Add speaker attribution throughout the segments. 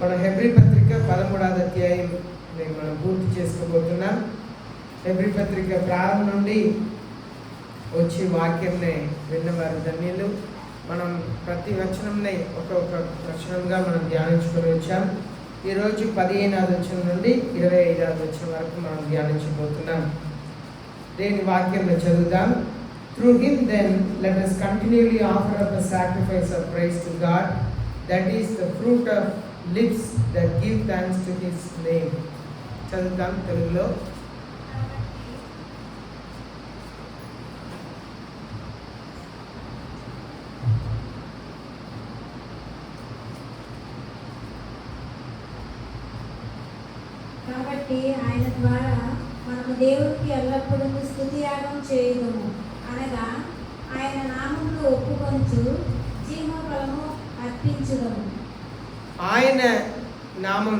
Speaker 1: మన హెబ్రీ పత్రిక 13వ అధ్యాయం మనం పూర్తి చేసుకోబోతున్నాం. హెబ్రీ పత్రిక ప్రారంభం నుండి వచ్చి వాక్యంని విన్నవారు ధన్యులు. మనం ప్రతి వచనంని ఒక్కొక్క వచనంగా మనం ధ్యానించుకొని వచ్చాం. ఈరోజు 15వ వచనం నుండి 25వ వచనం వరకు మనం ధ్యానించబోతున్నాం. దేని వాక్యంలో చదువుదాం. Through him then let us continually offer up a sacrifice of praise to God, that is the fruit of lips that give thanks to his name. చదువుదాం తెలుగులో.
Speaker 2: కాబట్టి ఆయన ద్వారా మనము దేవునికి ఎల్లప్పుడూ స్తుతియాగం చేయుదుము, అనగా ఆయన నామమును ఒప్పుకొంచు జీవఫలము అర్పించుదము.
Speaker 1: ఆయన నామం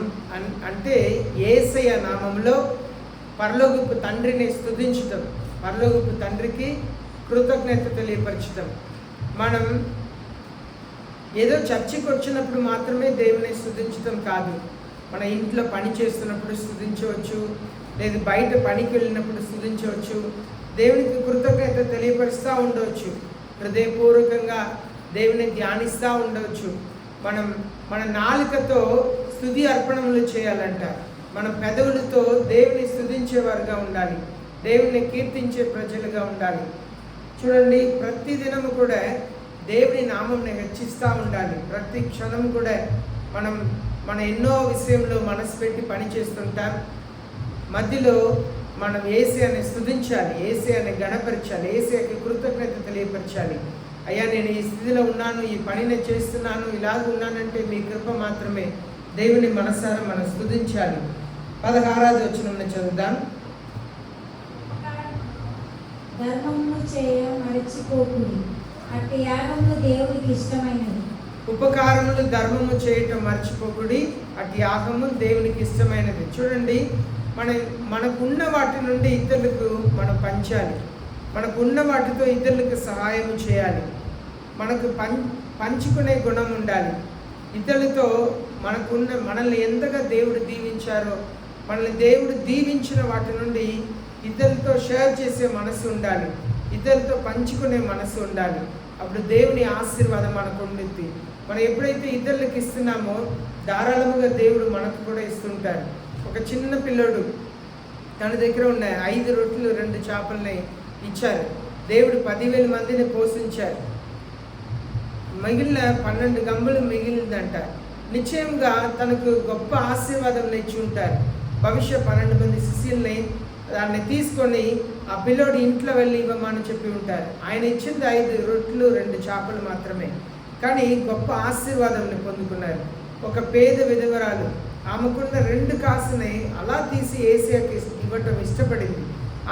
Speaker 1: అంటే యేసయ్య నామంలో పరలోకపు తండ్రిని స్తుతించడం, పరలోకపు తండ్రికి కృతజ్ఞత తెలియపరచడం. మనం ఏదో చర్చికి వచ్చినప్పుడు మాత్రమే దేవుని స్తుతించడం కాదు, మన ఇంట్లో పని చేస్తున్నప్పుడు స్తుతించవచ్చు, లేదు బయట పనికి వెళ్ళినప్పుడు స్తుతించవచ్చు, దేవునికి కృతజ్ఞత తెలియపరుస్తూ ఉండవచ్చు, హృదయపూర్వకంగా దేవుని ధ్యానిస్తూ ఉండవచ్చు. మనం మన నాలుకతో స్తుతి అర్పణములు చేయాలంట. మన పెదవులతో దేవుని స్తుతించేవారుగా ఉండాలి, దేవుని కీర్తించే ప్రజలుగా ఉండాలి. చూడండి, ప్రతి దినము కూడా దేవుని నామంని హెచ్చిస్తూ ఉండాలి. ప్రతి క్షణం కూడా మన ఎన్నో విషయంలో మనసు పెట్టి పని చేస్తుంటాం. మధ్యలో మనం యేసయ్యని స్తుతించాలి, యేసయ్యని గణపరచాలి, యేసయ్యకి కృతజ్ఞత తెలియపరచాలి. అయ్యా, నేను ఈ స్థితిలో ఉన్నాను, ఈ పనిని చేస్తున్నాను, ఇలాగ ఉన్నానంటే మీ కృప మాత్రమే. దేవుని మనసారా మనం స్తుతించాలి. 16వ వచనం చదువుదాం.
Speaker 2: ధర్మమును చేయ మరచిపోకుడి, అట్టి యాగములు దేవునికి ఇష్టమైనది.
Speaker 1: ఉపకారములు ధర్మము చేయటం మర్చిపోకుడి, అటు యాగము దేవునికి ఇష్టమైనది. చూడండి, మనకున్న వాటి నుండి ఇతరులకు మనం పంచాలి, మనకున్న వాటితో ఇతరులకు సహాయం చేయాలి, మనకు పంచుకునే గుణం ఉండాలి. ఇతరులతో మనల్ని ఎంతగా దేవుడు దీవించారో, మనల్ని దేవుడు దీవించిన వాటి నుండి ఇతరులతో షేర్ చేసే మనసు ఉండాలి, ఇతరులతో పంచుకునే మనసు ఉండాలి. అప్పుడు దేవుని ఆశీర్వాదం మనకు ఉండిద్ది. మనం ఎప్పుడైతే ఇతరులకు ఇస్తున్నామో ధారాళముగా దేవుడు మనకు కూడా ఇస్తుంటారు. ఒక చిన్న పిల్లోడు తన దగ్గర ఉన్న 5 రొట్టెలు 2 చేపలని ఇచ్చారు. దేవుడు 10,000 మందిని పోషించారు. మిగిలిన 12 గంబలు మిగిలిందంట. నిశ్చయంగా తనకు గొప్ప ఆశీర్వాదం ఇచ్చి ఉంటారు. భవిష్య 12 మంది శిష్యుల్ని దాన్ని తీసుకొని ఆ పిల్లోడు ఇంట్లో వెళ్ళి ఇవ్వమని చెప్పి ఉంటారు. ఆయన ఇచ్చింది 5 రొట్టెలు 2 చేపలు మాత్రమే, కానీ గొప్ప ఆశీర్వాదాన్ని పొందుకున్నారు. ఒక పేద విధవరాలు ఆమెకున్న 2 కాసుని అలా తీసి యేసయ్యకి ఇవ్వటం ఇష్టపడింది.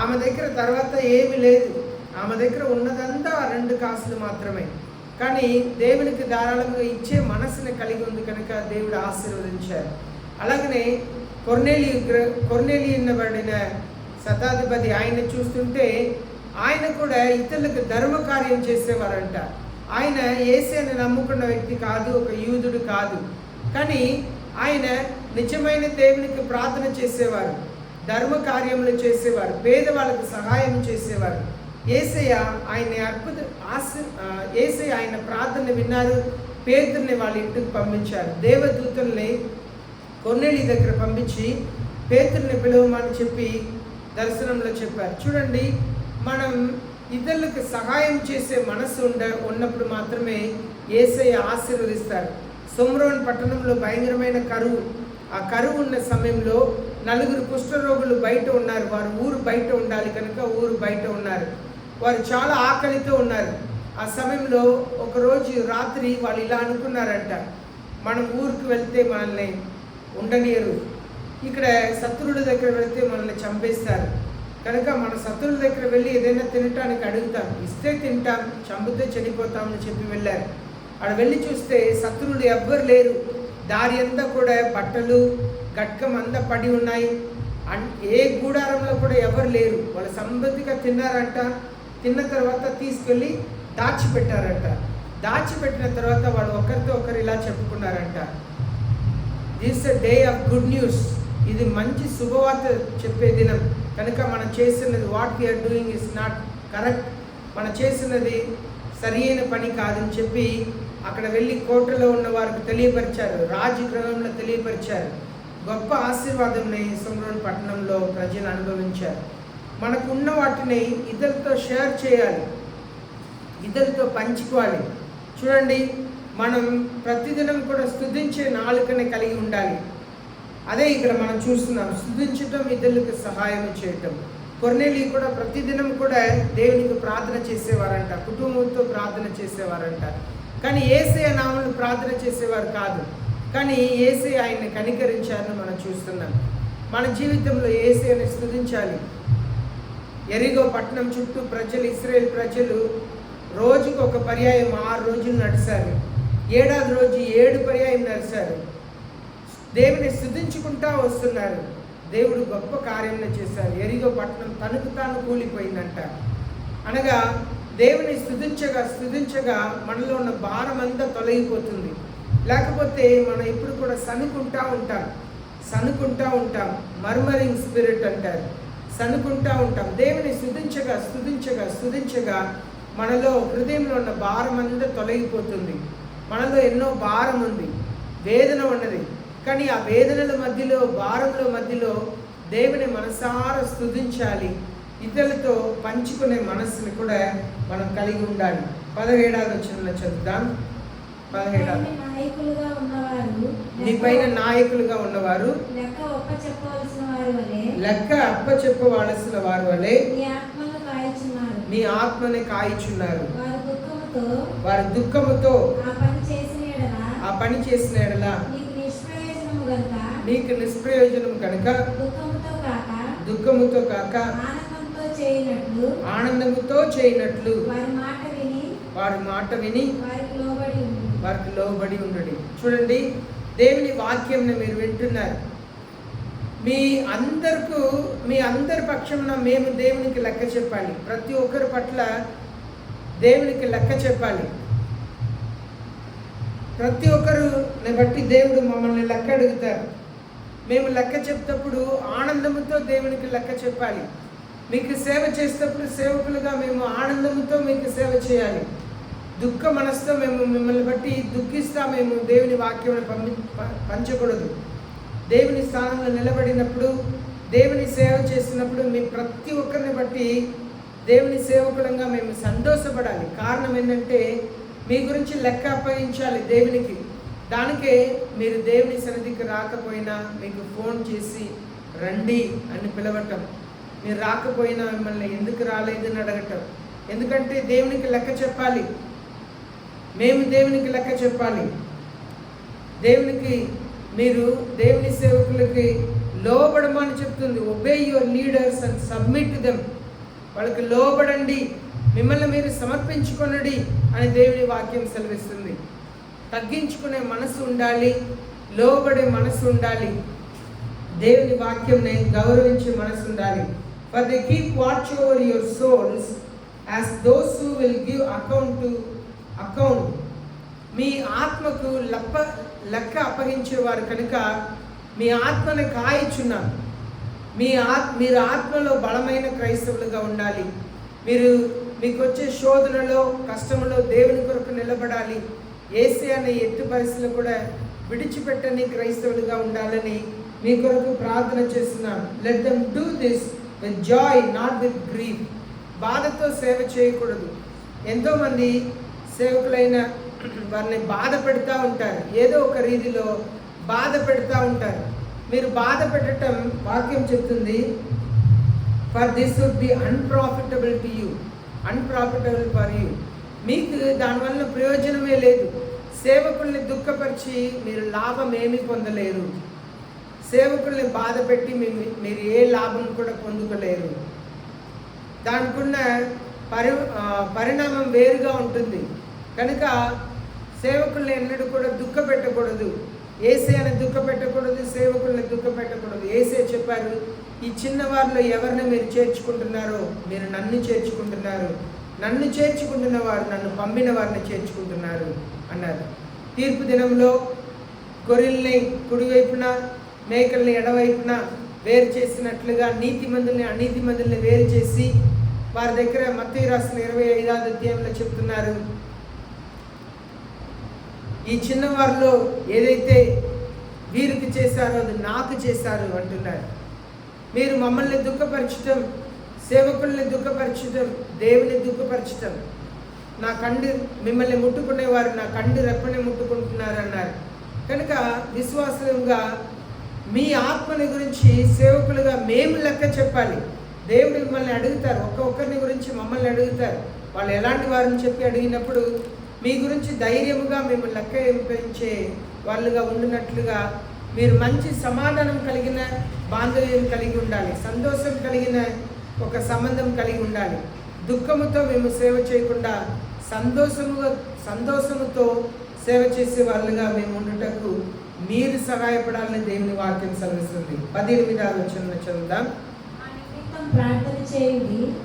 Speaker 1: ఆమె దగ్గర తర్వాత ఏమీ లేదు, ఆమె దగ్గర ఉన్నదంతా 2 కాసులు మాత్రమే. కానీ దేవునికి ధారాళంగా ఇచ్చే మనసుని కలిగి ఉంది కనుక దేవుడు ఆశీర్వదించారు. అలాగనే కొర్నేలి ఎన్నబడిన శతాధిపతి ఆయన్ని చూస్తుంటే ఆయన కూడా ఇతరులకు ధర్మ కార్యం చేసేవారంట. ఆయన యేసయ్యని నమ్ముకున్న వ్యక్తి కాదు, ఒక యూదుడు కాదు, కానీ ఆయన నిజమైన దేవునికి ప్రార్థన చేసేవారు, ధర్మ కార్యములు చేసేవారు, పేదవాళ్ళకు సహాయం చేసేవారు. యేసయ్య ఆయన ప్రార్థన విన్నారు. పేతురుని వాళ్ళ ఇంటికి పంపించారు. దేవదూతల్ని కొర్నేలి దగ్గర పంపించి పేతురుని పిలవమని చెప్పి దర్శనంలో చెప్పారు. చూడండి, మనం ఇతరులకు సహాయం చేసే మనసు ఉన్నప్పుడు మాత్రమే యేసయ్య ఆశీర్వదిస్తారు. సోమ్రోన్ పట్టణంలో భయంకరమైన కరువు. ఆ కరువు ఉన్న సమయంలో 4 కుష్ఠరోగులు బయట ఉన్నారు. వారు ఊరు బయట ఉండాలి కనుక ఊరు బయట ఉన్నారు. వారు చాలా ఆకలితో ఉన్నారు. ఆ సమయంలో ఒకరోజు రాత్రి వాళ్ళు ఇలా అనుకున్నారంట, మనం ఊరికి వెళ్తే మనల్ని ఉండనీయరు, ఇక్కడ శత్రువుల దగ్గర వెళ్తే మనల్ని చంపేస్తారు కనుక మన శత్రువుల దగ్గర వెళ్ళి ఏదైనా తినటానికి అడుగుతాం, ఇస్తే తింటాం, చంపితే చనిపోతామని చెప్పి వెళ్ళారు. అక్కడ వెళ్ళి చూస్తే శత్రువులు ఎవ్వరు లేరు. దారి అంతా కూడా బట్టలు గట్కం అంతా పడి ఉన్నాయి. ఏ గూడారంలో కూడా ఎవరు లేరు. వాళ్ళు సమృద్ధిగా తిన్నారంట. తిన్న తర్వాత తీసుకెళ్ళి దాచిపెట్టారంట. దాచిపెట్టిన తర్వాత వాళ్ళు ఒకరితో ఒకరు ఇలా చెప్పుకున్నారంట, this day of good news. ఇది మంచి శుభవార్త చెప్పే దినం. కనుక మనం చేసినది what we are doing is not correct, మనం చేసినది సరి అయిన పని కాదని చెప్పి అక్కడ వెళ్ళి కోటలో ఉన్న వారికి తెలియపరిచారు, రాజగృహంలో తెలియపరిచారు. గొప్ప ఆశీర్వాదంని సొమ్రోన్ పట్టణంలో ప్రజలు అనుభవించారు. మనకున్న వాటిని ఇతరులతో షేర్ చేయాలి, ఇతరులతో పంచుకోవాలి. చూడండి, మనం ప్రతిదినం కూడా స్తుతించే నాలుకని కలిగి ఉండాలి. అదే ఇక్కడ మనం చూస్తున్నాం, స్తుతించటం, ఇతరులకు సహాయం చేయటం. కొర్నేలి కూడా ప్రతిదినం కూడా దేవునికి ప్రార్థన చేసేవారంట, కుటుంబంతో ప్రార్థన చేసేవారంట. కానీ యేసయ్య నామములో ప్రార్థన చేసేవారు కాదు. కానీ యేసయ్య ఆయన్ని కనికరించారని మనం చూస్తున్నాం. మన జీవితంలో యేసయ్యని స్తుతించాలి. ఎరిగో పట్టణం చుట్టూ ప్రజలు, ఇశ్రాయేల్ ప్రజలు రోజుకు ఒక పర్యాయం 6 రోజులు నడిచారు. 7వ రోజు 7 పర్యాయం నడిచారు. దేవుని స్తుతించుకుంటా వస్తున్నారు. దేవుడు గొప్ప కార్యం చేశారు. ఎరిగో పట్టణం తనకు తాను కూలిపోయిందంట. అనగా దేవుని స్తుతించగా స్తుతించగా మనలో ఉన్న భారం అంతా తొలగిపోతుంది. లేకపోతే మనం ఇప్పుడు కూడా సనుకుంటా ఉంటాం. మర్మరింగ్ స్పిరిట్ అంటారు. సనుకుంటా ఉంటాం. దేవుని స్తుతించగా స్తుతించగా స్తుతించగా మనలో హృదయంలో ఉన్న భారం అంతా తొలగిపోతుంది. మనలో ఎన్నో భారం ఉంది, వేదన ఉన్నది. కానీ ఆ వేదనల మధ్యలో, భారంలో మధ్యలో దేవుని మనసారా స్తుతించాలి. ఇతరులతో పంచుకునే మనస్సుని కూడా మనం కలిగి ఉండాలి. 17వ వచనంలో చదువుదాం. 17వ, నీ పైన నాయకులుగా ఉన్నవారు లెక్క అప్పచెప్పవలసిన వారి వలె మీ ఆత్మని కాయిచున్నారు. వారి దుఃఖముతో ఆ పని చేసిన ఎడల నీకు నిష్ప్రయోజనం కనుక దుఃఖముతో కాక ఆనందముతో చేయనట్లు వారి మాట విని వారికి లోబడి ఉండడి. చూడండి, దేవుని వాక్యంని మీరు వింటున్నారు. మీ అందరి పక్షమున మేము దేవునికి లెక్క చెప్పాలి. ప్రతి ఒక్కరి పట్ల దేవునికి లెక్క చెప్పాలి. ప్రతి ఒక్కరుని బట్టి దేవుడు మమ్మల్ని లెక్క అడుగుతారు. మేము లెక్క చెప్తప్పుడు ఆనందముతో దేవునికి లెక్క చెప్పాలి. మీకు సేవ చేసేటప్పుడు సేవకులుగా మేము ఆనందముతో మీకు సేవ చేయాలి. దుఃఖ మనసుతో మేము మిమ్మల్ని బట్టి దుఃఖిస్తా మేము దేవుని వాక్యం పంచకూడదు. దేవుని స్థానంలో నిలబడినప్పుడు, దేవుని సేవ చేసినప్పుడు మీ ప్రతి ఒక్కరిని బట్టి దేవుని సేవకులంగా మేము సంతోషపడాలి. కారణం ఏంటంటే మీ గురించి లెక్క అప్పగించాలి దేవునికి. దానికే మీరు దేవుని సన్నిధికి రాకపోయినా మీకు ఫోన్ చేసి రండి అని పిలవటం, మీరు రాకపోయినా మిమ్మల్ని ఎందుకు రాలేదని అడగటం. ఎందుకంటే దేవునికి లెక్క చెప్పాలి. మేము దేవునికి లెక్క చెప్పాలి. మీరు దేవుని సేవకులకి లోబడమని చెప్తుంది. Obey your leaders and submit them. వాళ్ళకి లోబడండి, మిమ్మల్ని మీరు సమర్పించుకొనడి అని దేవుని వాక్యం సెలవిస్తుంది. తగ్గించుకునే మనసు ఉండాలి, లోబడే మనసు ఉండాలి, దేవుని వాక్యంని గౌరవించే మనసు ఉండాలి. For they keep watch over your souls as those who will give account. మీ ఆత్మకు లెక్క అప్పగించేవారు కనుక మీ ఆత్మని కాయిచున్నాను. మీరు ఆత్మలో బలమైన క్రైస్తవులుగా ఉండాలి. మీకు వచ్చే శోధనలో, కష్టంలో దేవుని కొరకు నిలబడాలి. యేసయ్యని ఎట్టి పరిస్థితుల్లో కూడా విడిచిపెట్టని క్రైస్తవులుగా ఉండాలని మీ కొరకు ప్రార్థన చేస్తున్నాను. Let them do this with Joy, not with grief. బాధతో సేవ చేయకూడదు. ఎంతోమంది సేవకులైన వారిని బాధ పెడతా ఉంటారు, ఏదో ఒక రీతిలో బాధ పెడతా ఉంటారు. మీరు బాధ పెట్టడం వాక్యం చెప్తుంది, for this would be unprofitable to you, unprofitable for you. మీకు దానివల్ల ప్రయోజనమే లేదు. సేవకుల్ని దుఃఖపరిచి మీరు లాభం ఏమీ పొందలేరు. సేవకుల్ని బాధ పెట్టి మీరు ఏ లాభం కూడా పొందుకోలేరు. దానికున్న పరిణామం వేరుగా ఉంటుంది. కనుక సేవకుల్ని ఎన్నడూ కూడా దుఃఖ పెట్టకూడదు. యేసయ్యని దుఃఖ పెట్టకూడదు, సేవకుల్ని దుఃఖ పెట్టకూడదు. యేసయ్య చెప్పారు, ఈ చిన్నవారిలో ఎవరిని మీరు చేర్చుకుంటున్నారో మీరు నన్ను చేర్చుకుంటున్నారు, నన్ను చేర్చుకుంటున్న వారు నన్ను పంపిన వారిని చేర్చుకుంటున్నారు అన్నారు. తీర్పు దినంలో గొర్రెల్ని కుడివైపున మేకల్ని ఎడవైపున వేరు చేసినట్లుగా నీతిమంతుల్ని అనీతిమంతుల్ని వేరు చేసి వారి దగ్గర మత్తయి రాసిన 25వ అధ్యాయంలో చెప్తున్నారు, ఈ చిన్నవారిలో ఏదైతే వీరికి చేశారో అది నాకు చేశారు అంటున్నారు. మీరు మమ్మల్ని దుఃఖపరచటం, సేవకుల్ని దుఃఖపరచటం, దేవుని దుఃఖపరచటం, నా కండి మిమ్మల్ని ముట్టుకునేవారు నా కండి రెప్పని ముట్టుకుంటున్నారు అన్నారు. కనుక విశ్వాసంగా మీ ఆత్మని గురించి సేవకులుగా మేము లెక్క చెప్పాలి. దేవుడు మిమ్మల్ని అడుగుతారు, ఒక్కొక్కరిని గురించి మమ్మల్ని అడుగుతారు. వాళ్ళు ఎలాంటి వారిని చెప్పి అడిగినప్పుడు మీ గురించి ధైర్యముగా మేము లెక్క పెంచే వాళ్ళుగా ఉండినట్లుగా మీరు మంచి సమాధానం కలిగిన బాంధవ్యం కలిగి ఉండాలి, సంతోషం కలిగిన ఒక సంబంధం కలిగి ఉండాలి. దుఃఖముతో మేము సేవ చేయకుండా సంతోషముతో సేవ చేసే వాళ్ళుగా మేము ఉండుటకు మీరు సహాయపడాలని దేవుని వాక్యం సెలవిస్తుంది. 18వ వచనం చదువుదాం.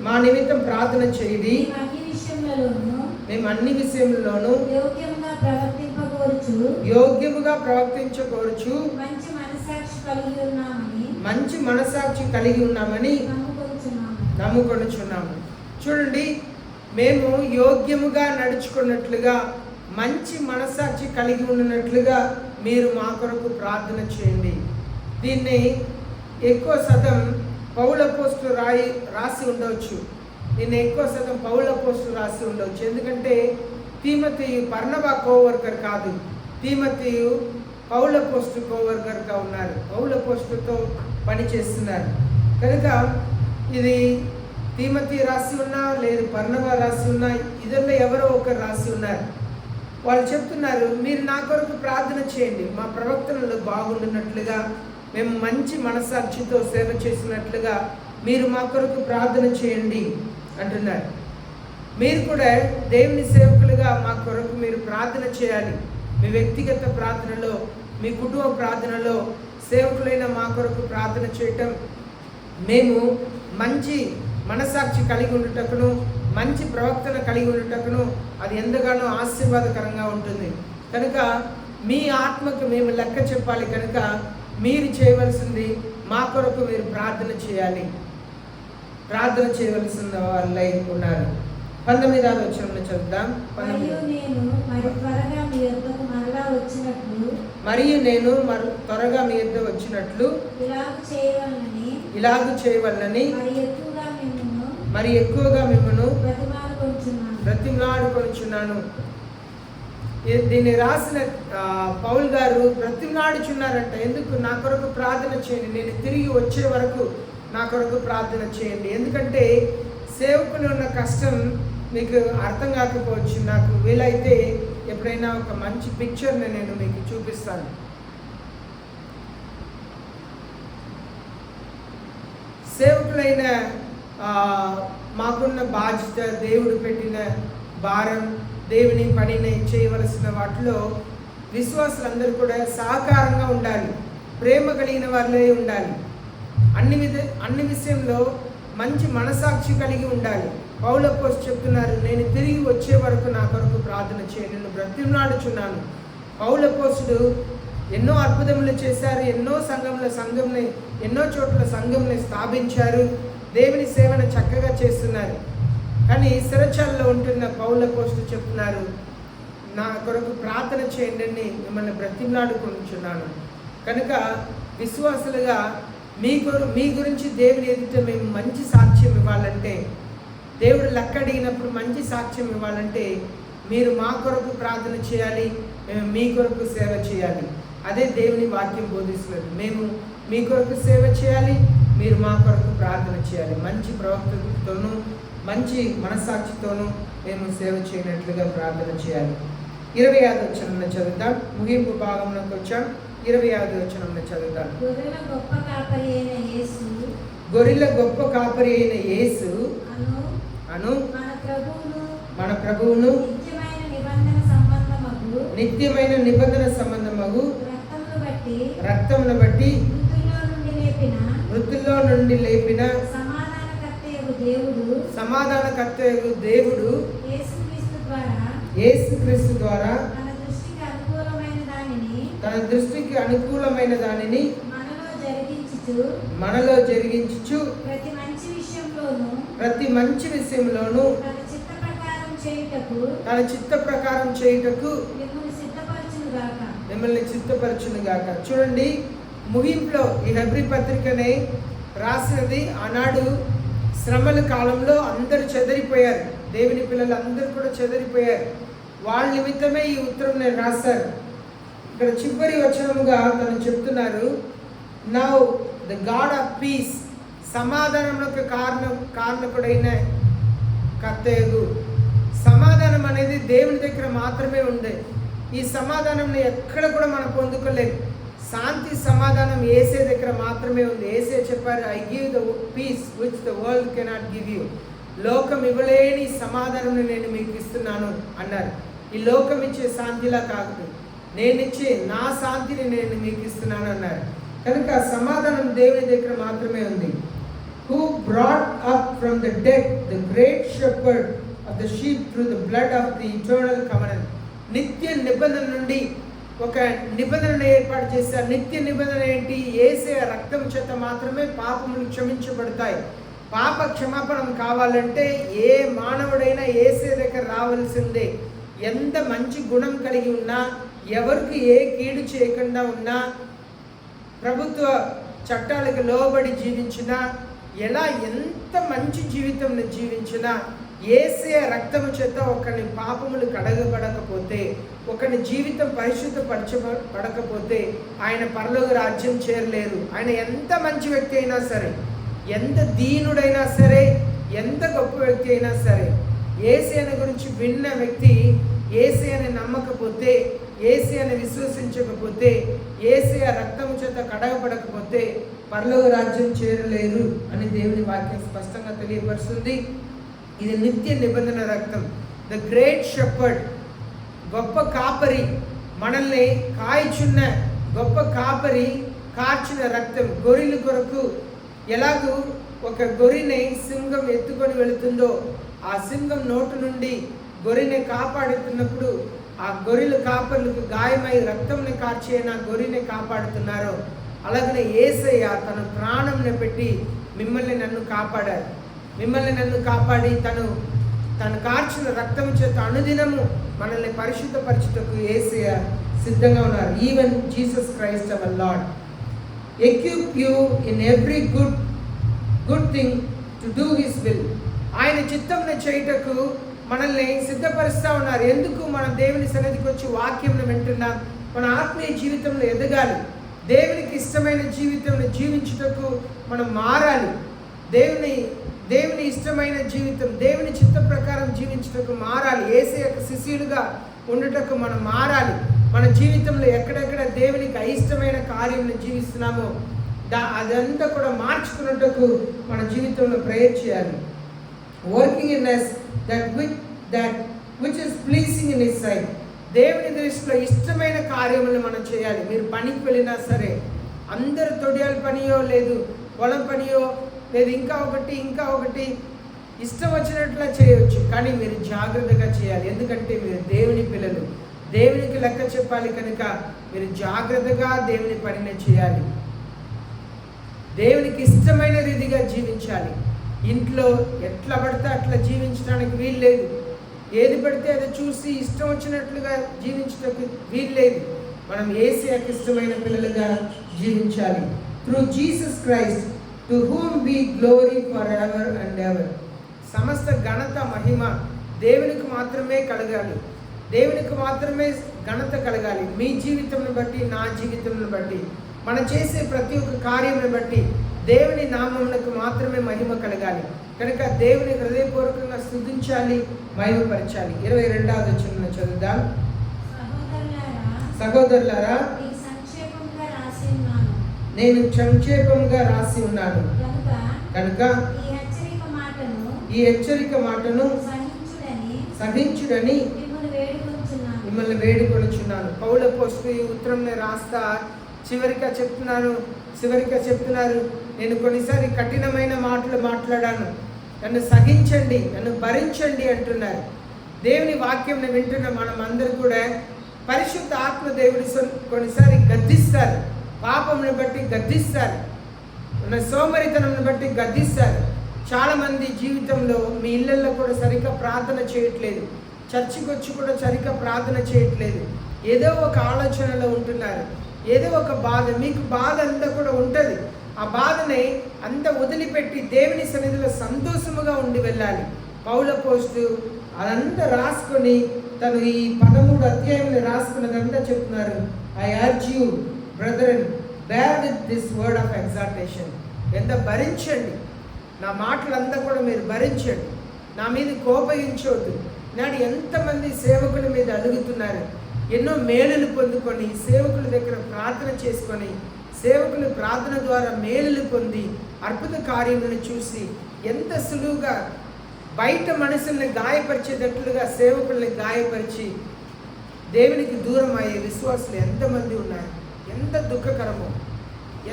Speaker 1: మా నిమిత్తం ప్రార్థన చేయుడి, మేము అన్ని విషయంలోనూ యోగ్యముగా ప్రవర్తించకోరుచు మంచి మనసాక్షి కలిగి ఉన్నామని నమ్ముకొనుచున్నాము. చూడండి, మేము యోగ్యముగా నడుచుకున్నట్లుగా మంచి మనసాక్షి కలిగి ఉన్నట్లుగా మీరు మా కొరకు ప్రార్థన చేయండి. దీన్ని ఎక్కువ శాతం పౌలు అపోస్తలుడు రాసి ఉండవచ్చు. దీన్ని ఎక్కువ శాతం పౌలు అపోస్తలుడు రాసి ఉండవచ్చు. ఎందుకంటే తీమోతేయు బర్నబా కోవర్కర్ కాదు, తీమోతేయు పౌలు అపోస్తలుడు కోవర్కర్గా ఉన్నారు, పౌలు అపోస్తలుడితో పని చేస్తున్నారు. కనుక ఇది తీమోతేయు రాసి ఉన్నా లేదు బర్నబా రాసి ఉన్నా, ఇద్దరిలో ఎవరో ఒకరు రాసి ఉన్నారు. వాళ్ళు చెప్తున్నారు, మీరు నా కొరకు ప్రార్థన చేయండి, మా ప్రవర్తనలు బాగుండినట్లుగా, మేము మంచి మనసాక్షితో సేవ చేసినట్లుగా మీరు మా కొరకు ప్రార్థన చేయండి అంటున్నారు. మీరు కూడా దేవుని సేవకులుగా మా కొరకు మీరు ప్రార్థన చేయాలి. మీ వ్యక్తిగత ప్రార్థనలో, మీ కుటుంబ ప్రార్థనలో సేవకులైన మా కొరకు ప్రార్థన చేయటం, మేము మంచి మనసాక్షి కలిగి ఉండుటకును మంచి ప్రవర్తన కలిగి ఉండుటకును అది ఎంతగానో ఆశీర్వాదకరంగా ఉంటుంది. కనుక మీ ఆత్మకు మేము లెక్క చెప్పాలి. కనుక మీరు చేయవలసింది మా కొరకు మీరు ప్రార్థన చేయాలి, ప్రార్థన చేయవలసిన వాళ్ళై ఉన్నారు. 19వ వచనంలో చదువుదాం. మరియు నేను త్వరగా మీ యొద్దకు వచ్చినట్లు ఇలాగు చేయవలనని మరి ఎక్కువగా మిమ్మల్ని బ్రతిమలాడుకొనుచున్నాను. దీన్ని రాసిన పౌల్ గారు బ్రతిమలాడుచున్నారంట. ఎందుకు? నా కొరకు ప్రార్థన చేయండి, నేను తిరిగి వచ్చే వరకు నా కొరకు ప్రార్థన చేయండి. ఎందుకంటే సేవకుని ఉన్న కష్టం మీకు అర్థం కాకపోవచ్చు. నాకు వీలైతే ఎప్పుడైనా ఒక మంచి పిక్చర్ని నేను మీకు చూపిస్తాను. సేవకులైన మాకున్న బాధ్యత, దేవుడు పెట్టిన భారం, దేవుని పనిని చేయవలసిన వాటిలో విశ్వాసులందరూ కూడా సహకారంగా ఉండాలి, ప్రేమ కలిగిన వాళ్ళే ఉండాలి, అన్ని విషయంలో మంచి మనసాక్షి కలిగి ఉండాలి. పౌలు అపోస్తలుడు చెప్తున్నారు, నేను తిరిగి వచ్చే వరకు నా కొరకు ప్రార్థన చేయండి, నేను బ్రతిమలాడుచున్నాను. పౌలు అపోస్తలుడు ఎన్నో అద్భుతములు చేశారు, ఎన్నో చోట్ల సంఘంని స్థాపించారు, దేవుని సేవను చక్కగా చేస్తున్నారు. కానీ సిరచాలలో ఉంటున్న పౌలు అపోస్తలుడు చెప్తున్నారు, నా కొరకు ప్రార్థన చేయండి అని మిమ్మల్ని బ్రతిమలాడుకుంటున్నాను. కనుక విశ్వాసులుగా మీ గురించి దేవుని ఎదుట మేము మంచి సాక్ష్యం ఇవ్వాలంటే, దేవుడు లెక్క అడిగినప్పుడు మంచి సాక్ష్యం ఇవ్వాలంటే మీరు మా కొరకు ప్రార్థన చేయాలి, మేము మీ కొరకు సేవ చేయాలి. అదే దేవుని వాక్యం బోధిస్తున్నది. మేము మీ కొరకు సేవ చేయాలి, మీరు మా కొరకు ప్రార్థన చేయాలి. మంచి ప్రవక్తతోనూ మంచి మనస్సాక్షితోనూ మేము సేవ చేయనట్లుగా ప్రార్థన చేయాలి. 25వ వచనంలో చదువుతాం. ముగింపు భాగంలోకి వచ్చాం. 25వ వచనంలో చదువుతాం. గొర్రెల గొప్ప కాపరి అయిన యేసు అను మన ప్రభువును నిత్యమైన నిబంధన సంబంధమగు రక్తమును బట్టి మృతుల్లో నుండి లేపిన సమాధానకర్తయగు దేవుడు యేసుక్రీస్తు ద్వారా తన దృష్టికి అనుకూలమైన దానిని మనలో జరిగించుచు ప్రతి మంచి విషయంలోను తన చిత్త ప్రకారం చేయుటకు మిమ్మల్ని సిద్ధపరచును గాక. చూడండి, ముగింపులో ఈ హెబ్రీ పత్రికనే రాసినది. ఆనాడు శ్రమల కాలంలో అందరూ చెదరిపోయారు, దేవుని పిల్లలు అందరూ కూడా చెదరిపోయారు. వాళ్ళ నిమిత్తమే ఈ ఉత్తరం నేను రాశాను. ఇక్కడ చివరి వచనముగా తను చెప్తున్నారు, now the God of peace, సమాధానంలోకి కారణకుడైన కర్తయగు. సమాధానం అనేది దేవుని దగ్గర మాత్రమే ఉంది. ఈ సమాధానం ఎక్కడ కూడా మనం పొందుకోలేదు. శాంతి సమాధానం యేసే దగ్గర మాత్రమే ఉంది. యేసే చెప్పారు, I give the peace which the world cannot give you. లోకం ఇవ్వలేని సమాధానం నేను మీకు ఇస్తున్నాను అన్నారు. ఈ లోకం ఇచ్చే శాంతిలా కాదు, నేను ఇచ్చే నా శాంతిని నేను మీకు ఇస్తున్నాను అన్నారు. కనుక సమాధానం దేవుని దగ్గర మాత్రమే ఉంది. Who brought up from the did the great shepherd of the sheep through the blood of the eternal covenant. నిత్య నిబంధన నుండి ఒక నిబంధనను ఏర్పాటు చేశారు. నిత్య నిబంధన ఏంటి? యేసే రక్తం చేత మాత్రమే పాపములు క్షమించబడతాయి. పాప క్షమాపణ కావాలంటే ఏ మానవుడైనా యేసే దగ్గర రావాల్సిందే. ఎంత మంచి గుణం కలిగి ఉన్నా, ఎవరికి ఏ కీడు చేయకుండా ఉన్నా, ప్రభుత్వ చట్టాలకు లోబడి జీవించినా, ఎంత మంచి జీవితం జీవించినా, యేసే రక్తము చేత ఒకరిని పాపములు కడగబడకపోతే, ఒకరిని జీవితం పరిశుద్ధపరచబడకపోతే ఆయన పరలోక రాజ్యం చేరలేరు. ఆయన ఎంత మంచి వ్యక్తి అయినా సరే, ఎంత దీనుడైనా సరే, ఎంత గొప్ప వ్యక్తి అయినా సరే, యేసయ్య గురించి విన్న వ్యక్తి యేసయ్యని నమ్మకపోతే, యేసయ్యని విశ్వసించకపోతే, యేసయ్య రక్తము చేత కడగబడకపోతే పరలోక రాజ్యం చేరలేరు అని దేవుని వాక్యం స్పష్టంగా తెలియపరుస్తుంది. ఇది నిత్య నిబంధన రక్తం. ద గ్రేట్ షెపర్డ్, గొప్ప కాపరి, మనల్ని కాయిచున్న గొప్ప కాపరి కార్చిన రక్తం. గొర్రెల కొరకు ఎలాగూ ఒక గొర్రెని సింహం ఎత్తుకొని వెళుతుందో, ఆ సింహం నోటు నుండి గొర్రెని కాపాడుతున్నప్పుడు ఆ గొర్రెల కాపర్లకు గాయమై రక్తంని కార్చేయన గొర్రెని కాపాడుతున్నారో, అలాగనే యేసయ్య తన ప్రాణంని పెట్టి మిమ్మల్ని నన్ను కాపాడారు. మిమ్మల్ని నన్ను కాపాడి తను కార్చిన రక్తం చేత అనుదినము మనల్ని పరిశుద్ధపరచుటకు యేసయ్య సిద్ధంగా ఉన్నారు. Even Jesus Christ our Lord equip you in every good thing to do his will. ఆయన చిత్తంను చేయుటకు మనల్ని సిద్ధపరుస్తూ ఉన్నారు. ఎందుకు? మనం దేవుని సన్నిధికి వచ్చి వాక్యంను వింటున్నాం. మన ఆత్మీయ జీవితంలో ఎదగాలి. దేవునికి ఇష్టమైన జీవితంలో జీవించుటకు మనం మారాలి. దేవుని ఇష్టమైన జీవితం, దేవుని చిత్త ప్రకారం జీవించుటకు మారాలి. యేసయ్య యొక్క శిష్యులుగా ఉండుటకు మనం మారాలి. మన జీవితంలో ఎక్కడెక్కడ దేవునికి అయిష్టమైన కార్యం జీవిస్తున్నామో అదంతా కూడా మార్చుకున్నట్టుకు మన జీవితంలో ప్రేయర్ చేయాలి. Working in us that which is pleasing in his sight. దేవుని దృష్టిలో ఇష్టమైన కార్యములను మనం చేయాలి. మీరు పనికి వెళ్ళినా సరే, అందరు తొడియాల పనియో లేదు, పొలం పనియో లేదు, ఇంకా ఒకటి ఇష్టం వచ్చినట్లా చేయవచ్చు. కానీ మీరు జాగ్రత్తగా చేయాలి. ఎందుకంటే మీరు దేవుని పిల్లలు, దేవునికి లెక్క చెప్పాలి. కనుక మీరు జాగ్రత్తగా దేవుని పనిని చేయాలి. దేవునికి ఇష్టమైన రీతిగా జీవించాలి. ఇంట్లో ఎట్లా పడితే అట్లా జీవించడానికి వీలు లేదు. ఏది పడితే అది చూసి ఇష్టం వచ్చినట్లుగా జీవించడానికి వీలు లేదు. మనం యేసయ్యకి ఇష్టమైన పిల్లలుగా జీవించాలి. Through Jesus Christ to whom be glory for ever and ever. సమస్త ఘనత మహిమ దేవునికి మాత్రమే కలగాలి. దేవునికి మాత్రమే ఘనత కలగాలి. మీ జీవితంను బట్టి, నా జీవితంను బట్టి, మనం చేసే ప్రతి ఒక్క కార్యంను బట్టి దేవుని నామమునకు మాత్రమే మహిమ కలగాలి. కనుక దేవుని హృదయపూర్వకంగా స్తుతించాలి, మహిమపరచాలి. 22వ వచనం చదువుదాం. సహోదరులారా, నేను సంక్షేపంగా రాసి ఉన్నాను కనుక ఈ హెచ్చరిక మాటను సహించుడని మిమ్మల్ని వేడుకొనుచున్నాను. పౌలు అపోస్తలుడు ఈ ఉత్తరంని రాస్తా చివరిగా చెప్తున్నారు, నేను కొన్నిసారి కఠినమైన మాటలు మాట్లాడాను, నన్ను సహించండి, నన్ను భరించండి అంటున్నారు. దేవుని వాక్యం వింటున్న మనం అందరూ కూడా పరిశుద్ధ ఆత్మ దేవుడు కొన్నిసారి గద్దిస్తారు, పాపమును బట్టి గద్దిస్తారు, మన సోమరితనంను బట్టి గద్దిస్తారు. చాలామంది జీవితంలో మీ ఇళ్ళల్లో కూడా సరిగ్గా ప్రార్థన చేయట్లేదు, చర్చికి వచ్చి కూడా సరిగ్గా ప్రార్థన చేయట్లేదు, ఏదో ఒక ఆలోచనలో ఉంటున్నారు, ఏదో ఒక బాధ, మీకు బాధ అంతా కూడా ఉంటుంది. ఆ బాధని అంతా వదిలిపెట్టి దేవుని సన్నిధిలో సంతోషముగా ఉండి వెళ్ళాలి. పౌలు అపోస్తలుడు అదంతా రాసుకొని తను ఈ 13 అధ్యాయంలో రాసుకున్నదంతా చెప్తున్నారు. I urge you brethren, bear with this word of exhortation. ఎంత భరించండి, నా మాటలంతా కూడా మీరు భరించండి, నా మీద కోపగించవద్దు. నాడు ఎంతమంది సేవకుల మీద అడుగుతున్నారు, ఎన్నో మేలులు పొందుకొని సేవకుల దగ్గర ప్రార్థన చేసుకొని, సేవకులు ప్రార్థన ద్వారా మేలులు పొంది అద్భుత కార్యములను చూసి ఎంత సులువుగా బయట మనుషుల్ని గాయపరిచేటట్లుగా సేవకుల్ని గాయపరిచి దేవునికి దూరం అయ్యే విశ్వాసులు ఎంతమంది ఉన్నారు. ఎంత దుఃఖకరమో,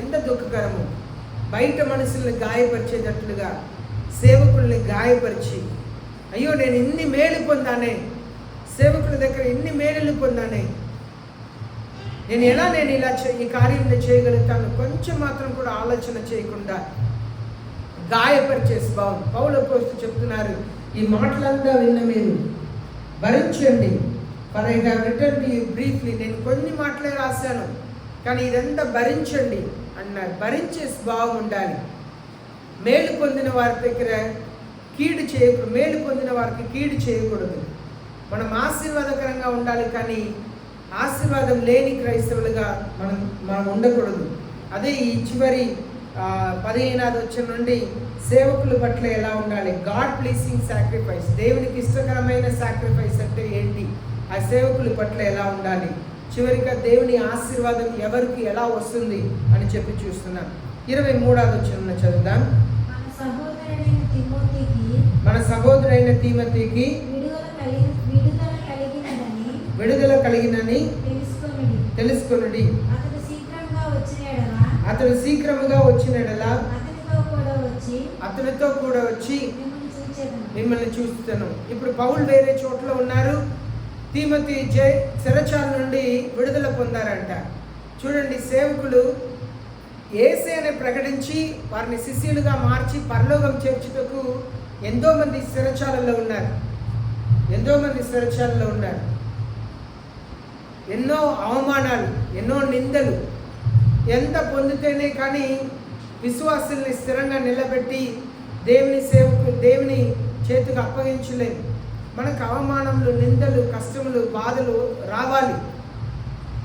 Speaker 1: ఎంత దుఃఖకరమో. బయట మనుషుల్ని గాయపరిచేటట్లుగా సేవకుల్ని గాయపరిచి, అయ్యో నేను ఇన్ని మేలు పొందానే, సేవకుల దగ్గర ఇన్ని మేలులు పొందానే, నేను ఇలా ఈ కార్యం చేయగలుగుతాను, కొంచెం మాత్రం కూడా ఆలోచన చేయకుండా గాయపరిచే స్వభావం. పౌలు అపోస్తలుడు చెప్తున్నారు, ఈ మాటలంతా విన్న మీరు భరించండి. For I have written to you briefly, నేను కొన్ని మాటలే రాశాను కానీ ఇదంతా భరించండి అన్నారు. భరించే స్వభావం ఉండాలి. మేలు పొందిన వారి దగ్గర కీడు చేయకూడదు, మేలు పొందిన వారికి కీడు చేయకూడదు. మనం ఆశీర్వాదకరంగా ఉండాలి కానీ ఆశీర్వాదం లేని క్రైస్తవులుగా మనం ఉండకూడదు. అదే ఈ చివరి 15వ వచనం నుండి సేవకుల పట్ల ఎలా ఉండాలి. గాడ్ ప్లీజింగ్ సాక్రిఫైస్, దేవునికి ఇష్టకరమైన సాక్రిఫైస్ అంటే ఏంటి, ఆ సేవకుల పట్ల ఎలా ఉండాలి, చివరిగా దేవుని ఆశీర్వాదం ఎవరికి ఎలా వస్తుంది అని చెప్పి చూస్తున్నాం. 23వ వచనం చదువుదాం. మన సహోదరుడైన తిమోతికి విడుదల కలిగినని తెలుసుకొనుడి. అతడు శీఘ్రముగా వచ్చిన ఎడల అతనితో కూడా వచ్చి మిమ్మల్ని చూస్తాను. ఇప్పుడు పౌలు వేరే చోట్ల ఉన్నారు, తిమోతి చెరచాల నుండి విడుదల పొందారంట. చూడండి, సేవకులు యేసుని ప్రకటించి వారిని శిష్యులుగా మార్చి పరలోకం చేర్చుటకు ఎంతోమంది చెరచాలలో ఉన్నారు, ఎన్నో అవమానాలు, ఎన్నో నిందలు ఎంత పొందితేనే కానీ విశ్వాసుల్ని స్థిరంగా నిలబెట్టి దేవుని చేతికి అప్పగించలేము. మనకు అవమానములు, నిందలు, కష్టములు, బాధలు రావాలి.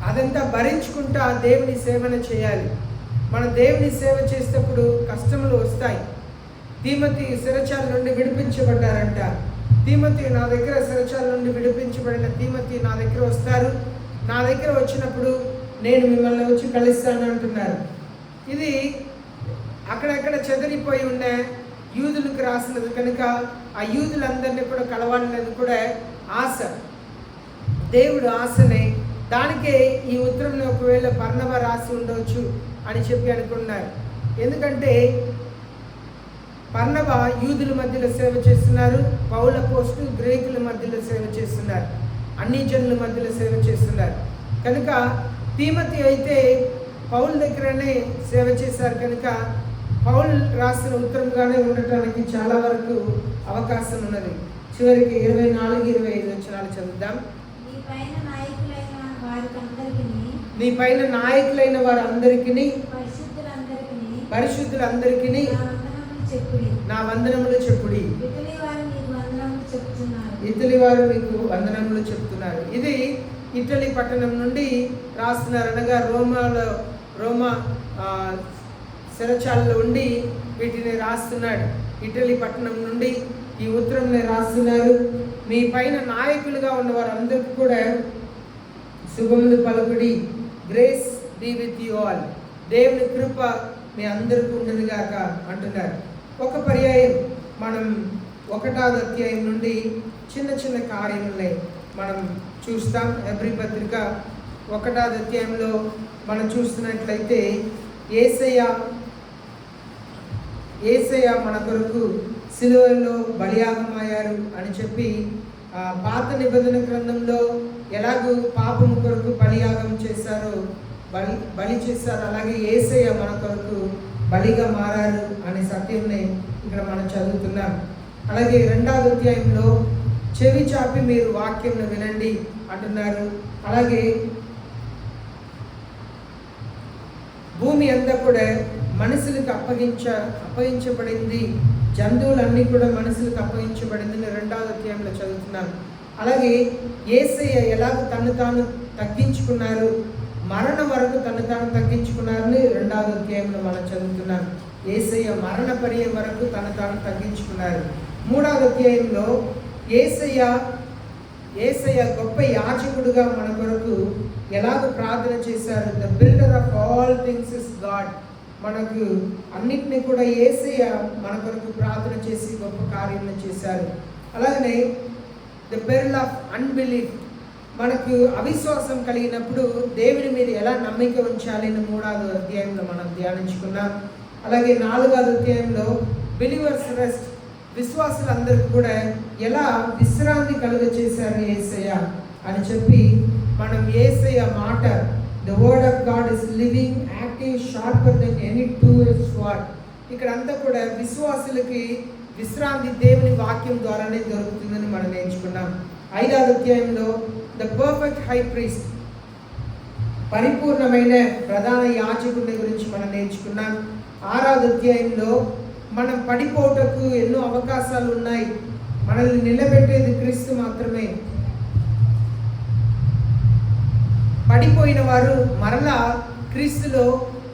Speaker 1: అదంతా భరించుకుంటా దేవుని సేవన చేయాలి. మన దేవుని సేవ చేసేటప్పుడు కష్టములు వస్తాయి. తిమోతి చెరచాల నుండి విడిపించబడ్డారంట. తిమోతి నా దగ్గర చెరచాల నుండి విడిపించబడిన తిమోతి నా దగ్గర వస్తారు, నా దగ్గర వచ్చినప్పుడు నేను మిమ్మల్ని వచ్చి కలుస్తాను అంటున్నారు. ఇది అక్కడక్కడ చెదిరిపోయి ఉన్న యూదులకు రాసినది కనుక ఆ యూదులందరినీ కూడా కలవాలనేది కూడా ఆశ, దేవుడు ఆశనే. దానికే ఈ ఉత్తరంలో ఒకవేళ బర్నబా రాసి ఉండవచ్చు అని చెప్పి అనుకున్నారు. ఎందుకంటే బర్నబా యూదుల మధ్యలో సేవ చేస్తున్నారు, పౌలు అపోస్తలుడు గ్రీకుల మధ్యలో సేవ చేస్తున్నారు, అన్ని జనుల మధ్యలో సేవ చేస్తున్నారు. కనుక తిమోతి అయితే పౌలు దగ్గరనే సేవ చేశారు కనుక పౌలు రాసిన ఉత్తరంగానే ఉండటానికి చాలా వరకు అవకాశం ఉన్నది. చివరికి 24-25 వచనాలు చదువుదాం. నీ పైన నాయకులైన వారందరికీ పరిశుద్ధులందరికీ నా వందనములు చెప్పుడి. ఇటలీ వారు మీకు వందనములు చెప్తున్నారు. ఇది ఇటలీ పట్టణం నుండి రాస్తున్నారు, అనగా రోమా చెరచాలలో ఉండి వీటిని రాస్తున్నాడు. ఇటలీ పట్టణం నుండి ఈ ఉత్తరంని రాస్తున్నారు. మీ పైన నాయకులుగా ఉన్న వారందరికీ కూడా శుభములు పలుకుడి. Grace be with you all. దేవుని కృప మీ అందరికీ ఉండదుగాక అంటున్నారు. ఒక పర్యాయం మనం 1వ అధ్యాయం నుండి చిన్న చిన్న కార్యములై మనం చూస్తాం. హెబ్రీ పత్రిక 1వ అధ్యాయంలో మనం చూస్తున్నట్లయితే యేసయ్య మన కొరకు సిలువలో బలియాగమయ్యారు అని చెప్పి పాత నిబంధన గ్రంథంలో ఎలాగూ పాపము కొరకు బలియాగం చేశారో బలి చేశారు, అలాగే యేసయ్య మన కొరకు బలిగా మారారు అనే సత్యంని ఇక్కడ మనం చదువుతున్నాం. అలాగే 2వ అధ్యాయంలో చెవి చాపి మీరు వాక్యంను వినండి అంటున్నారు. అలాగే భూమి అంతా కూడా మనుషులకు అప్పగించబడింది, జంతువులన్నీ కూడా మనుషులకు అప్పగించబడింది 2వ అధ్యాయంలో చదువుతున్నాను. అలాగే యేసయ్య ఎలాగ తను తాను తగ్గించుకున్నారు, మరణం వరకు తను తాను తగ్గించుకున్నారని 2వ అధ్యాయంలో మనం చదువుతున్నాం. యేసయ్య మరణ పర్యం వరకు తను తాను తగ్గించుకున్నారు. 3వ అధ్యాయంలో యేసయ్య గొప్ప యాజకుడుగా మన కొరకు ఎలాగ ప్రార్థన చేశారు. The builder of all things is God. మనకు అన్నిటినీ కూడా యేసయ్య మన కొరకు ప్రార్థన చేసి గొప్ప కార్యం చేశారు. అలాగనే ద పెరిల్ ఆఫ్ అన్బిలీఫ్, మనకు అవిశ్వాసం కలిగినప్పుడు దేవుని మీద ఎలా నమ్మిక ఉంచాలని 3వ అధ్యాయంలో మనం ధ్యానించుకున్నాం. అలాగే 4వ అధ్యాయంలో బిలీవర్స్ రెస్ట్, విశ్వాసులందరికీ కూడా ఎలా విశ్రాంతి కలుగ చేశారు యేసయ్య అని చెప్పి మనం యేసయ్య మాట, the word of God is living active sharper than any two edged sword. ఇక్కడ అంతా కూడా విశ్వాసులకి విశ్రాంతి దేవుని వాక్యం ద్వారానే దొరుకుతుందని మనం నేర్చుకున్నాం. 5వ అధ్యాయంలో ద పర్ఫెక్ట్ హై ప్రీస్ట్, పరిపూర్ణమైన ప్రధాన యాజకుడిని గురించి మనం నేర్చుకున్నాం. 6వ అధ్యాయంలో మనం పడిపోవటకు ఎన్నో అవకాశాలు ఉన్నాయి, మనల్ని నిలబెట్టేది క్రీస్తు మాత్రమే. పడిపోయిన వారు మరలా క్రీస్తులో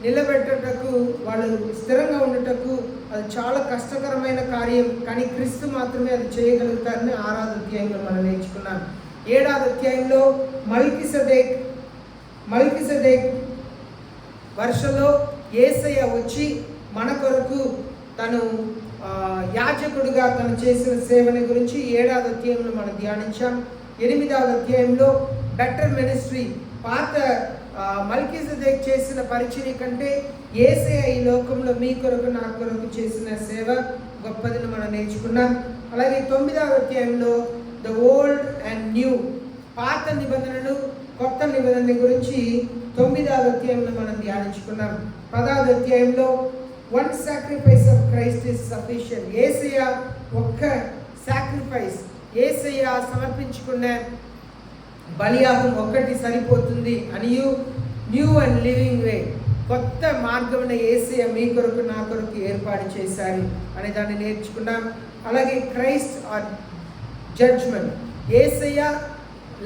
Speaker 1: నిలబెట్టటకు, వాళ్ళు స్థిరంగా ఉండటకు అది చాలా కష్టకరమైన కార్యం, కానీ క్రీస్తు మాత్రమే అది చేయగలుగుతారని 6వ అధ్యాయంలో మనం నేర్చుకున్నాం. 7వ అధ్యాయంలో మల్కీసెదెక్ వర్షలో యేసయ్య వచ్చి మన కొరకు తను యాజకుడుగా తను చేసిన సేవని గురించి 7వ అధ్యాయంలో మనం ధ్యానించాం. 8వ అధ్యాయంలో బెటర్ మినిస్ట్రీ, పాత మల్కీసెదెక్ చేసిన పరిచర్య కంటే యేసయ్య ఈ లోకంలో మీ కొరకు నా కొరకు చేసిన సేవ గొప్పదని మనం నేర్చుకున్నాం. అలాగే 9వ అధ్యాయంలో ద ఓల్డ్ అండ్ న్యూ, పాత నిబంధనలు కొత్త నిబంధన గురించి 9వ అధ్యాయంలో మనం ధ్యానించుకున్నాం. 10వ అధ్యాయంలో one sacrifice of Christ is sufficient, Yesayya ఒక్క సాక్రిఫైస్, యేసయ్య సమర్పించుకున్న బలియాగం ఒక్కటి సరిపోతుంది అని న్యూ అండ్ లివింగ్ వే, కొత్త మార్గమున యేసయ్య మీ కొరకు నా కొరకు ఏర్పాటు చేశారు అనే దాన్ని నేర్చుకున్నాం. అలాగే క్రైస్ట్ ఆర్ జడ్జ్మెంట్, యేసయ్య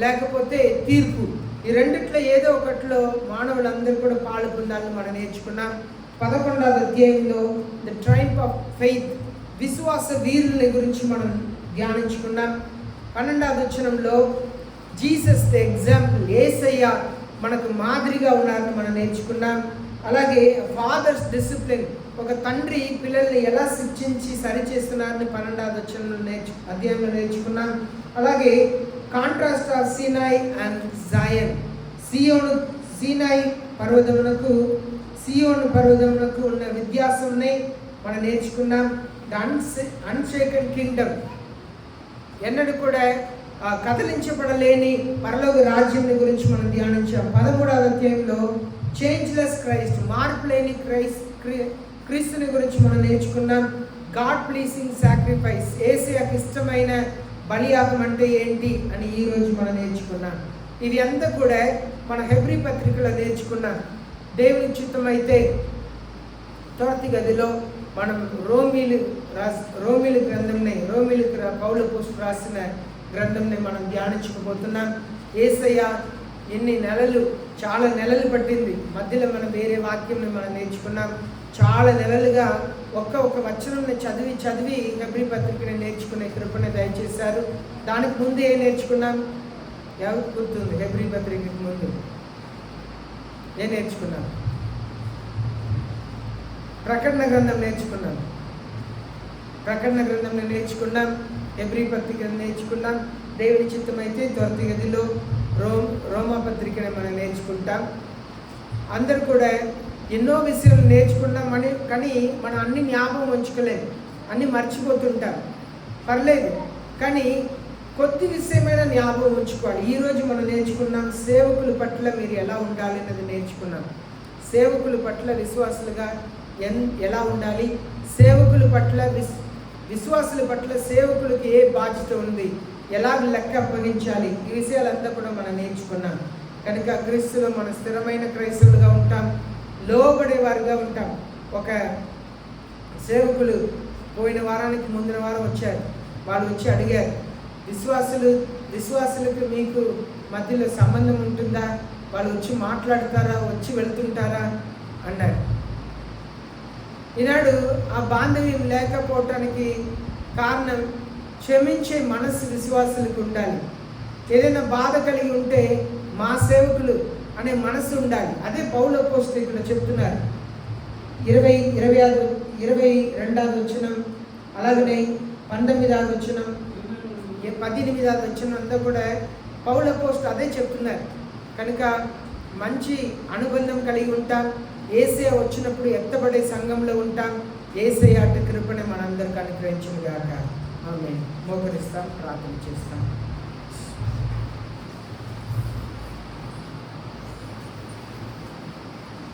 Speaker 1: లేకపోతే తీర్పు, ఈ రెండిట్లో ఏదో ఒకటిలో మానవులందరూ కూడా పాలు పొందాలని మనం నేర్చుకున్నాం. 11వ అధ్యాయంలో ద ట్రైంప్ ఆఫ్ ఫెయిత్, విశ్వాస వీరుల గురించి మనం ధ్యానించుకున్నాం. 12వ వచనంలో జీసస్ ద ఎగ్జాంపుల్, యేసయ్య మనకు మాదిరిగా ఉన్నారని మనం నేర్చుకున్నాం. అలాగే ఫాదర్స్ డిసిప్లిన్, ఒక తండ్రి పిల్లల్ని ఎలా శిక్షించి సరిచేస్తున్నారని 12వ అధ్యాయంలో నేర్చుకున్నాం. అలాగే contrast of Sinai and Zion, Sinai పర్వతమునకు ఉన్న వ్యత్యాసంని మనం నేర్చుకున్నాం. ద అన్షేకెన్ కింగ్డమ్, ఎన్నడూ కూడా కదిలించబడలేని పరలోక రాజ్యం గురించి మనం ధ్యానించాం. 13వ అధ్యాయంలో చేంజ్లెస్ క్రైస్ట్, మార్పు లేని క్రీస్తుని గురించి మనం నేర్చుకున్నాం. గాడ్ ప్లీజింగ్ సాక్రిఫైస్, యేసయ్యకు ఇష్టమైన బలియాగం అంటే ఏంటి అని ఈరోజు మనం నేర్చుకున్నాం. ఇవి అంతా కూడా మన హెబ్రీ పత్రికలో నేర్చుకున్నాం. దేవుని చిత్తం అయితే తొరతి గదిలో మనం రోమిలు గ్రంథంని, పౌలు అపోస్తలుడు రాసిన గ్రంథంని మనం ధ్యానించుకోబోతున్నాం. యేసయ్య ఎన్ని నెలలు, చాలా నెలలు పట్టింది, మధ్యలో మనం వేరే వాక్యంని మనం నేర్చుకున్నాం. చాలా నెలలుగా ఒక్క వచనంని చదివి హెబ్రీ పత్రికని నేర్చుకునే కృపని దయచేశారు. దానికి ముందు ఏం నేర్చుకున్నాం? ఎవరికి గుర్తుంది? హెబ్రీ పత్రికకి ముందు ఏం నేర్చుకున్నాం? ప్రకటన గ్రంథం నేర్చుకున్నాం. హెబ్రీ పత్రికను నేర్చుకున్నాం. దేవుని చిత్తం అయితే తొరతి గదిలో రోమా పత్రికని మనం నేర్చుకుంటాం. అందరు కూడా ఎన్నో విషయాలు నేర్చుకున్నాం కానీ మనం అన్ని జ్ఞాపకం ఉంచుకోలేదు, అన్నీ మర్చిపోతుంటాం. పర్లేదు, కానీ కొద్ది విషయమైన జ్ఞాపకం ఉంచుకోవాలి. ఈరోజు మనం నేర్చుకున్నాం సేవకుల పట్ల మీరు ఎలా ఉండాలి అన్నది నేర్చుకున్నాం. సేవకుల పట్ల విశ్వాసులుగా ఎలా ఉండాలి, సేవకుల పట్ల విశ్వాసుల పట్ల సేవకులకి ఏ బాధ్యత ఉంది, ఎలా లెక్క అప్పగించాలి, ఈ విషయాలంతా కూడా మనం నేర్చుకున్నాం. కనుక క్రీస్తులో మనం స్థిరమైన క్రైస్తవులుగా ఉంటాం, లోబడేవారుగా ఉంటాం. ఒక సేవకులు పోయిన వారానికి ముందున వారం వచ్చారు. వాళ్ళు వచ్చి అడిగారు, విశ్వాసులకు మీకు మధ్యలో సంబంధం ఉంటుందా, వాళ్ళు వచ్చి మాట్లాడతారా, వచ్చి వెళుతుంటారా అన్నారు. ఈనాడు ఆ బాంధవ్యం లేకపోవటానికి కారణం క్షమించే మనస్సు విశ్వాసులకు ఉండాలి. ఏదైనా బాధ కలిగి ఉంటే మా సేవకులు అనే మనసు ఉండాలి. అదే పౌలు అపోస్తలుడు ఇక్కడ చెప్తున్నారు. 22వ వచనం, అలాగనే 19వ వచనం, 18వ వచనం అంతా కూడా పౌలు అపోస్తలుడు అదే చెప్తున్నారు. కనుక మంచి అనుబంధం కలిగి ఉంటాం. యేసయ్య వచ్చినప్పుడు ఎత్తబడే సంఘంలో ఉంటాం. యేసయ్య అటు కృపని మనందరికీ అనుగ్రహించును గాక. ఆమేన్. మోకరిస్తాం, ప్రార్థన చేస్తాం.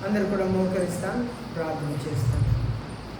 Speaker 1: అందరూ కూడా మోకరిస్తాం, ప్రార్థన చేస్తాం.